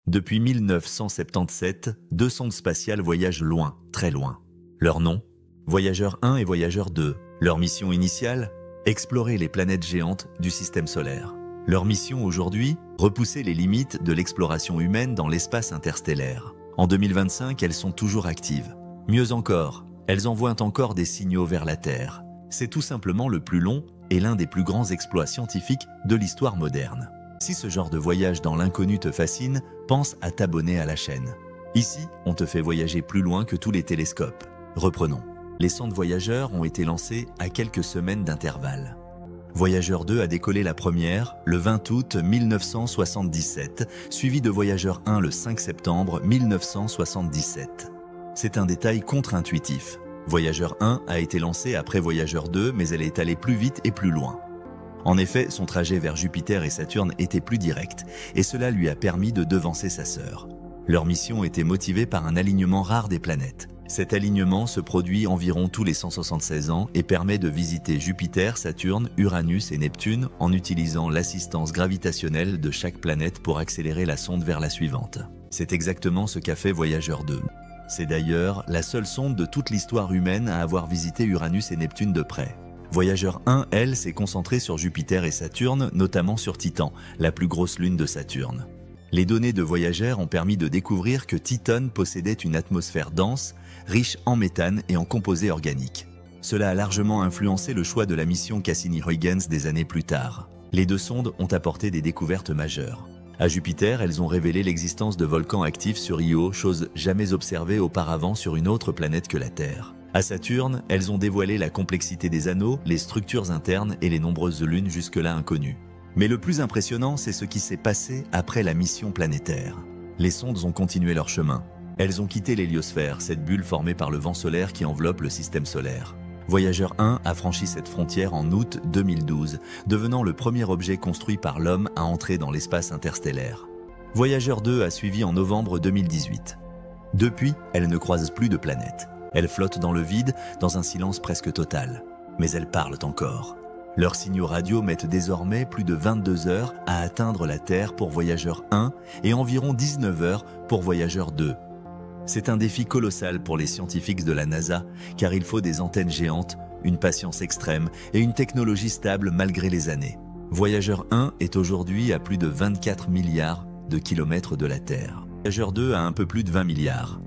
Depuis 1977, deux sondes spatiales voyagent loin, très loin. Leur nom, Voyageur 1 et Voyageur 2. Leur mission initiale, explorer les planètes géantes du système solaire. Leur mission aujourd'hui, repousser les limites de l'exploration humaine dans l'espace interstellaire. En 2025, elles sont toujours actives. Mieux encore, elles envoient encore des signaux vers la Terre. C'est tout simplement le plus long et l'un des plus grands exploits scientifiques de l'histoire moderne. Si ce genre de voyage dans l'inconnu te fascine, pense à t'abonner à la chaîne. Ici, on te fait voyager plus loin que tous les télescopes. Reprenons. Les sondes Voyageur ont été lancées à quelques semaines d'intervalle. Voyageur 2 a décollé la première le 20 août 1977, suivi de Voyageur 1 le 5 septembre 1977. C'est un détail contre-intuitif. Voyageur 1 a été lancé après Voyageur 2, mais elle est allée plus vite et plus loin. En effet, son trajet vers Jupiter et Saturne était plus direct, et cela lui a permis de devancer sa sœur. Leur mission était motivée par un alignement rare des planètes. Cet alignement se produit environ tous les 176 ans et permet de visiter Jupiter, Saturne, Uranus et Neptune en utilisant l'assistance gravitationnelle de chaque planète pour accélérer la sonde vers la suivante. C'est exactement ce qu'a fait Voyageur 2. C'est d'ailleurs la seule sonde de toute l'histoire humaine à avoir visité Uranus et Neptune de près. Voyageur 1, elle, s'est concentrée sur Jupiter et Saturne, notamment sur Titan, la plus grosse lune de Saturne. Les données de Voyageur ont permis de découvrir que Titan possédait une atmosphère dense, riche en méthane et en composés organiques. Cela a largement influencé le choix de la mission Cassini-Huygens des années plus tard. Les deux sondes ont apporté des découvertes majeures. À Jupiter, elles ont révélé l'existence de volcans actifs sur Io, chose jamais observée auparavant sur une autre planète que la Terre. À Saturne, elles ont dévoilé la complexité des anneaux, les structures internes et les nombreuses lunes jusque-là inconnues. Mais le plus impressionnant, c'est ce qui s'est passé après la mission planétaire. Les sondes ont continué leur chemin. Elles ont quitté l'héliosphère, cette bulle formée par le vent solaire qui enveloppe le système solaire. Voyageur 1 a franchi cette frontière en août 2012, devenant le premier objet construit par l'homme à entrer dans l'espace interstellaire. Voyageur 2 a suivi en novembre 2018. Depuis, elles ne croisent plus de planètes. Elles flottent dans le vide, dans un silence presque total. Mais elles parlent encore. Leurs signaux radio mettent désormais plus de 22 heures à atteindre la Terre pour Voyageur 1 et environ 19 heures pour Voyageur 2. C'est un défi colossal pour les scientifiques de la NASA, car il faut des antennes géantes, une patience extrême et une technologie stable malgré les années. Voyageur 1 est aujourd'hui à plus de 24 milliards de kilomètres de la Terre. Voyageur 2 a un peu plus de 20 milliards.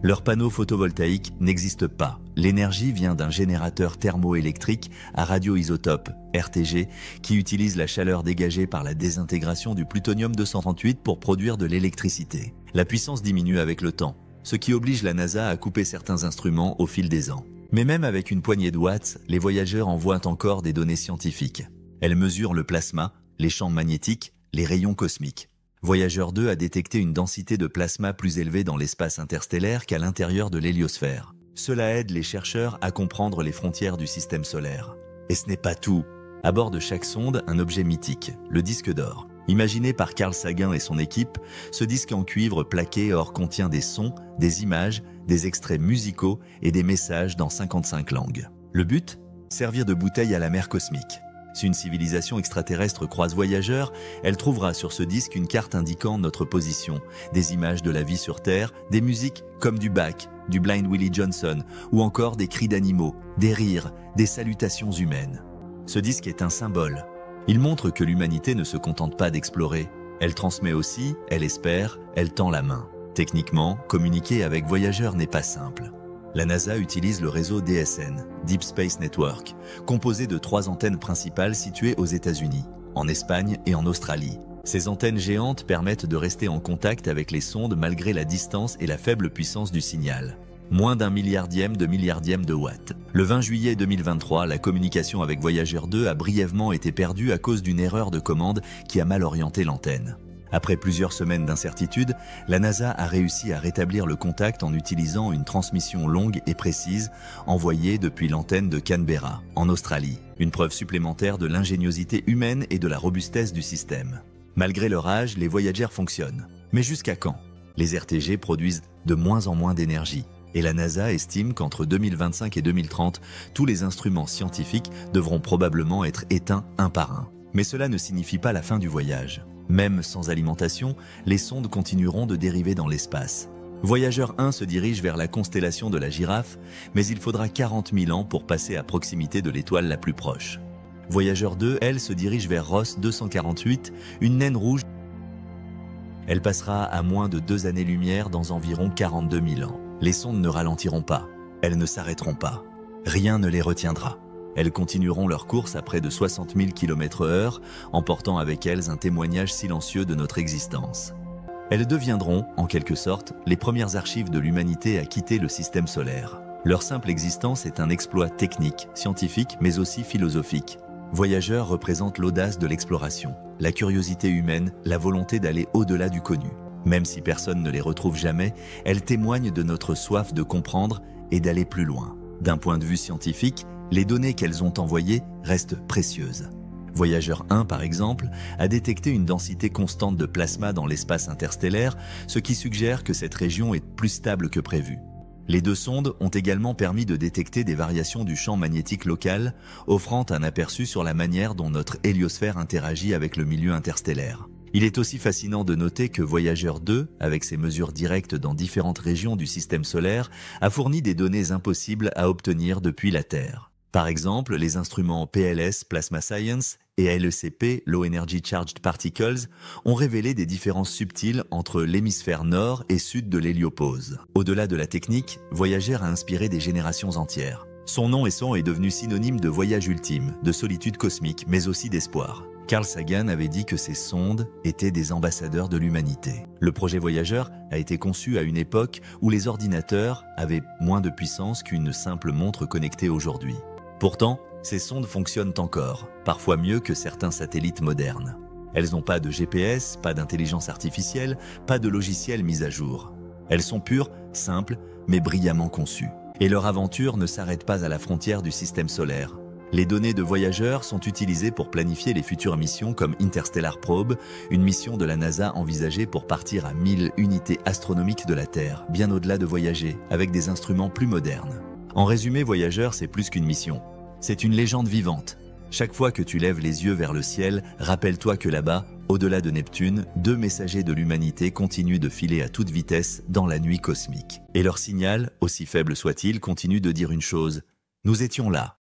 Leurs panneaux photovoltaïques n'existent pas. L'énergie vient d'un générateur thermoélectrique à radioisotope, RTG, qui utilise la chaleur dégagée par la désintégration du plutonium-238 pour produire de l'électricité. La puissance diminue avec le temps, ce qui oblige la NASA à couper certains instruments au fil des ans. Mais même avec une poignée de watts, les voyageurs envoient encore des données scientifiques. Elles mesurent le plasma, les champs magnétiques, les rayons cosmiques. Voyageur 2 a détecté une densité de plasma plus élevée dans l'espace interstellaire qu'à l'intérieur de l'héliosphère. Cela aide les chercheurs à comprendre les frontières du système solaire. Et ce n'est pas tout. À bord de chaque sonde, un objet mythique, le disque d'or. Imaginé par Carl Sagan et son équipe, ce disque en cuivre plaqué or contient des sons, des images, des extraits musicaux et des messages dans 55 langues. Le but ? Servir de bouteille à la mer cosmique. Si une civilisation extraterrestre croise Voyageur, elle trouvera sur ce disque une carte indiquant notre position, des images de la vie sur Terre, des musiques comme du Bach, du Blind Willie Johnson, ou encore des cris d'animaux, des rires, des salutations humaines. Ce disque est un symbole. Il montre que l'humanité ne se contente pas d'explorer. Elle transmet aussi, elle espère, elle tend la main. Techniquement, communiquer avec Voyageur n'est pas simple. La NASA utilise le réseau DSN, Deep Space Network, composé de 3 antennes principales situées aux États-Unis, en Espagne et en Australie. Ces antennes géantes permettent de rester en contact avec les sondes malgré la distance et la faible puissance du signal. Moins d'un milliardième de watts. Le 20 juillet 2023, la communication avec Voyageur 2 a brièvement été perdue à cause d'une erreur de commande qui a mal orienté l'antenne. Après plusieurs semaines d'incertitude, la NASA a réussi à rétablir le contact en utilisant une transmission longue et précise envoyée depuis l'antenne de Canberra, en Australie. Une preuve supplémentaire de l'ingéniosité humaine et de la robustesse du système. Malgré leur âge, les Voyageurs fonctionnent. Mais jusqu'à quand ? Les RTG produisent de moins en moins d'énergie. Et la NASA estime qu'entre 2025 et 2030, tous les instruments scientifiques devront probablement être éteints un par un. Mais cela ne signifie pas la fin du voyage. Même sans alimentation, les sondes continueront de dériver dans l'espace. Voyageur 1 se dirige vers la constellation de la Girafe, mais il faudra 40 000 ans pour passer à proximité de l'étoile la plus proche. Voyageur 2, elle, se dirige vers Ross 248, une naine rouge. Elle passera à moins de 2 années-lumière dans environ 42 000 ans. Les sondes ne ralentiront pas, elles ne s'arrêteront pas. Rien ne les retiendra. Elles continueront leur course à près de 60 000 km/h, emportant avec elles un témoignage silencieux de notre existence. Elles deviendront, en quelque sorte, les premières archives de l'humanité à quitter le système solaire. Leur simple existence est un exploit technique, scientifique, mais aussi philosophique. Voyageur représente l'audace de l'exploration, la curiosité humaine, la volonté d'aller au-delà du connu. Même si personne ne les retrouve jamais, elles témoignent de notre soif de comprendre et d'aller plus loin. D'un point de vue scientifique, les données qu'elles ont envoyées restent précieuses. Voyageur 1, par exemple, a détecté une densité constante de plasma dans l'espace interstellaire, ce qui suggère que cette région est plus stable que prévu. Les 2 sondes ont également permis de détecter des variations du champ magnétique local, offrant un aperçu sur la manière dont notre héliosphère interagit avec le milieu interstellaire. Il est aussi fascinant de noter que Voyageur 2, avec ses mesures directes dans différentes régions du système solaire, a fourni des données impossibles à obtenir depuis la Terre. Par exemple, les instruments PLS Plasma Science et LECP Low Energy Charged Particles ont révélé des différences subtiles entre l'hémisphère nord et sud de l'héliopause. Au-delà de la technique, Voyager a inspiré des générations entières. Son nom est devenu synonyme de voyage ultime, de solitude cosmique, mais aussi d'espoir. Carl Sagan avait dit que ces sondes étaient des ambassadeurs de l'humanité. Le projet Voyageur a été conçu à une époque où les ordinateurs avaient moins de puissance qu'une simple montre connectée aujourd'hui. Pourtant, ces sondes fonctionnent encore, parfois mieux que certains satellites modernes. Elles n'ont pas de GPS, pas d'intelligence artificielle, pas de logiciel mis à jour. Elles sont pures, simples, mais brillamment conçues. Et leur aventure ne s'arrête pas à la frontière du système solaire. Les données de Voyageur sont utilisées pour planifier les futures missions comme Interstellar Probe, une mission de la NASA envisagée pour partir à 1000 unités astronomiques de la Terre, bien au-delà de Voyager, avec des instruments plus modernes. En résumé, Voyageur, c'est plus qu'une mission. C'est une légende vivante. Chaque fois que tu lèves les yeux vers le ciel, rappelle-toi que là-bas, au-delà de Neptune, 2 messagers de l'humanité continuent de filer à toute vitesse dans la nuit cosmique. Et leur signal, aussi faible soit-il, continue de dire une chose. Nous étions là.